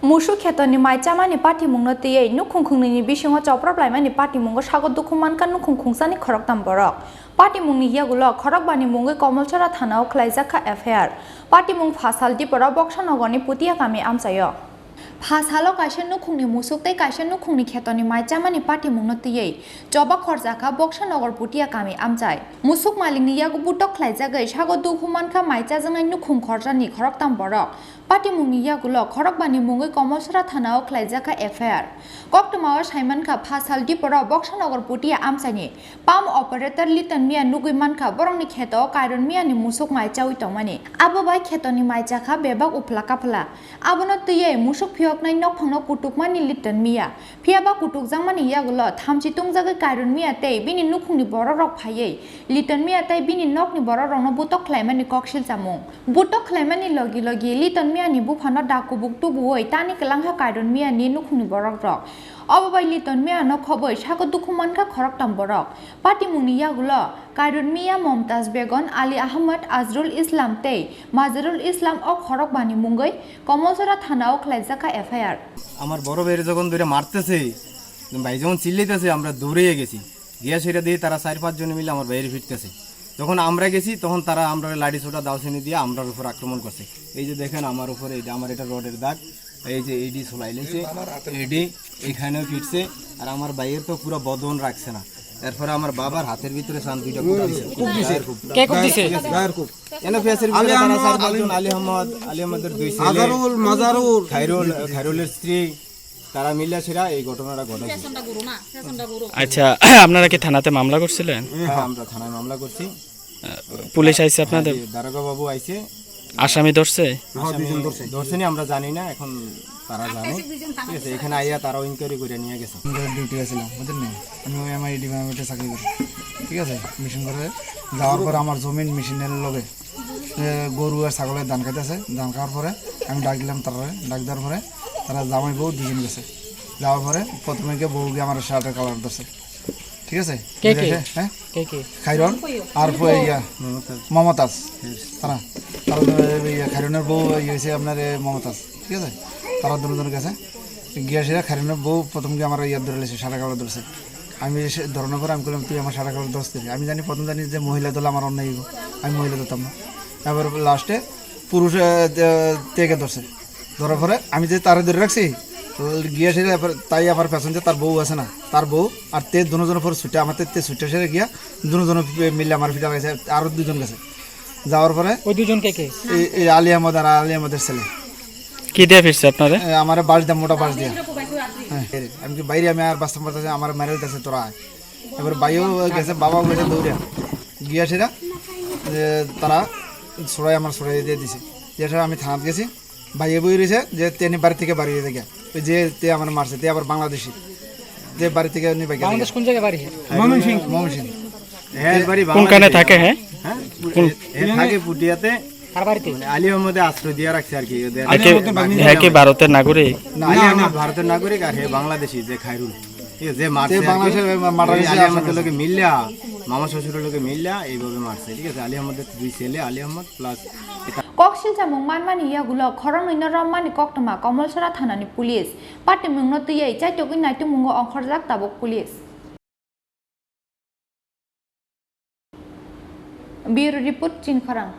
Mushu Ketoni Maichamani Party Mungote, Nukunkunini Bishing or Chopraplamani Party Mungo Shago Dukumanka Nukunkunsani Koroktam Borok. Party Mungi Yagula, Korokbani Mungo Komolchara Tanao Klaizaka FR. Party Mung Fasal Dipora Bokshan Ogoni Putiakami Amsayo. Pasalo Kashan Nukuni Musukte Kashan Nukuni Ketoni Maichamani Party Mungote, Joba Korzaka Bokshan or Putiakami Amjai. Musuk Malini Yagubuto Klaizaga, Shago Dukumanka Maicazan Nukun Korjani Koroktam Borok. Party Mungi Yagulo, Korokbani Mungo Komosra Tanao Klaizaka FR. Koktomawa Shaimanka Pasal Dipora Bokshan or Putia Amsani. Palm operator Litan Mia Nugumanka, Boroni Keto, Kairon Miani Musuk Maichawitomani. Ababai Ketoni Maijaka, Beba Uplakapala. Abonotye, Musuk Piok Nai Nopano Kutukmani Litan Mia. Piaba Kutuk Zamani Yagulo, Tamchitung Zaga Kairon Mia Tay, Bini Nukuni Borok Paye. Litan Mia Tay Bini Nokni Borona Butok Clemani Kokshil Zamung. Butok Clemani Logi Logi, Litan Mia Nibu Pano Daku Buktu Boy, Tani Kalanga Kairon Mia Ninukuni Borok Rock. Obabai Litan Mia no Koboy, Shako Dukumanka Koroktam Borok. Party Muni Yagulo, Kairon Mia Momtaz Begon, Ali Ahmad, Azrul Islam Tay, Mazarul Islam o Korokbani Mungay, Komosora Tanao Klaizaka FIR. আমার বড় ভাইয়ের যখন ধরে মারতেছে ভাই যখন চিল্লাইতেছে আমরা দৌড়ে গেছি গিয়া সেটা দিয়ে তারা 4-5 জন মিলে আমার ভাইয়ের ফিরতেছে যখন আমরা গেছি তখন তারা আমরা লাঠি ছোটা দাওসেনি দিয়ে আমরার উপর আক্রমণ করছে এই যে দেখেন আমার উপরে এটা আমার এটা রডের দাগ এই যে এইডি ছলাইলেছে এইডি এখানেও ফিরছে আর আমার ভাইয়ের তো পুরো বদন রাখছে না এরপরে আমার বাবার হাতের ভিতরে সান দুইটা কুপ দিছে কে কুপ দিছে গায়ের কুপ এনে ফেসের ভিতরে তারা 4-5 জন আলী আহমদের দুই ছেলে মাজারুল খায়রুলের স্ত্রী তারা মিলে সেরা এই ঘটনাটা ঘটাইছে আচ্ছা আপনারা কি থানাতে মামলা করছিলেন হ্যাঁ আমরা থানায় মামলা করছি পুলিশ আইছে আপনাদের দারোগা বাবু আইছে আসামি ধরছে ধরছেনি আমরা জানি না এখন তারা জানে ঠিক আছে এখানে আইয়া তারাও ইনকোয়ারি করে নিয়ে গেছে ডিউটি আসছিলাম বুঝলেন না আমি ওই আমার ডিপার্টমেন্টে চাকরি করি ঠিক আছে মেশিন করে যাওয়ার পর আমার জমিন মেশিনের লগে গরু আর ছাগলের ধান খাইতেছে ধান খাওয়ার পরে আমি ডাক দিলাম তারা ডাক দেওয়ার পরে তারা জামাই বউ দুজন গেছে যাওয়ার পরে প্রথমে গিয়ে বউ গিয়ে আমার শার্টের কালার ধরছে ঠিক আছে হ্যাঁ খাইরন আর মমতাজ তারা খাইরনের বউ হয়েছে আপনার মমতাজ ঠিক আছে তারা দুজন গেছে গিয়া সেরা খাইরনের বউ প্রথম গিয়ে আমার ইয়ার ধরে লেছে সারা কাপড় ধরছে আমি ধরানোর পর আমি করলাম তুই আমার সারা কাপড় ধরতে আমি জানি প্রথম জানি যে মহিলা দল আমার অন্যায় আমি মহিলা ধরতাম না তারপর লাস্টে পুরুষ তেকে ধরছে ধরার পরে আমি যে তারা ধরে রাখছি গিয়া সেরে তাই আবার পেছন যে তার বউ আছে না তার বউ আর তে দুজনের পর ছুটে আমার তে ছুটে সেরে গিয়া দুজন মিলে আমার ফিটা গেছে আরো দুজন গেছে যাওয়ার পরে ওই দুজনকে কে এই আলী আহমদ আর আলী আহমদের ছেলে কি দিয়ে ফিরছে আপনারে আমার বাস দিয়া মোটা বাস দিয়া হ্যাঁ আমি কি বাইরে আমি আর বাঁচতে পারতেছি আমার মেরে দিতেছে তোরা এবার বাইও গেছে বাবাও গেছে দৌড়ে গিয়া সেরা তারা ছড়াই দিয়ে দিছে যে আমি থানাত গেছি ভাইয়ে বই রয়েছে যে তেনি বাড়ি থেকে বাড়ি দেখে ওই যে তে আমার মারছে তে আবার বাংলাদেশি যে বাড়ি থেকে বাংলাদেশ কোন জায়গায় বাড়ি ময়মনসিংহ এর বাড়ি কোনখানে থাকে হ্যাঁ এর থাকে পুটিয়াতে কার বাড়িতে আলী আহমদে আশ্রয় দিয়ে রাখছে আর কি হ্যাঁ কি ভারতের নাগরিক আলী আহমদ ভারতের নাগরিক আর হে বাংলাদেশি যে খায়রুল ঠিক আছে যে মারছে বাংলাদেশের আলী আহমদের লোকে মিল্লা মামা শ্বশুরের লোকে মিল্লা এইভাবে মারছে ঠিক আছে আলী আহমদের দুই ছেলে Ali Ahmad plus Kokshil Jamung Manmani Yagulo, Koronina Romani Koktama, Komolsara Tanani Police. Party Mungote, Chaitoki Night Mungo on Korzak Tabok Police. Bureau Report Chin Korang.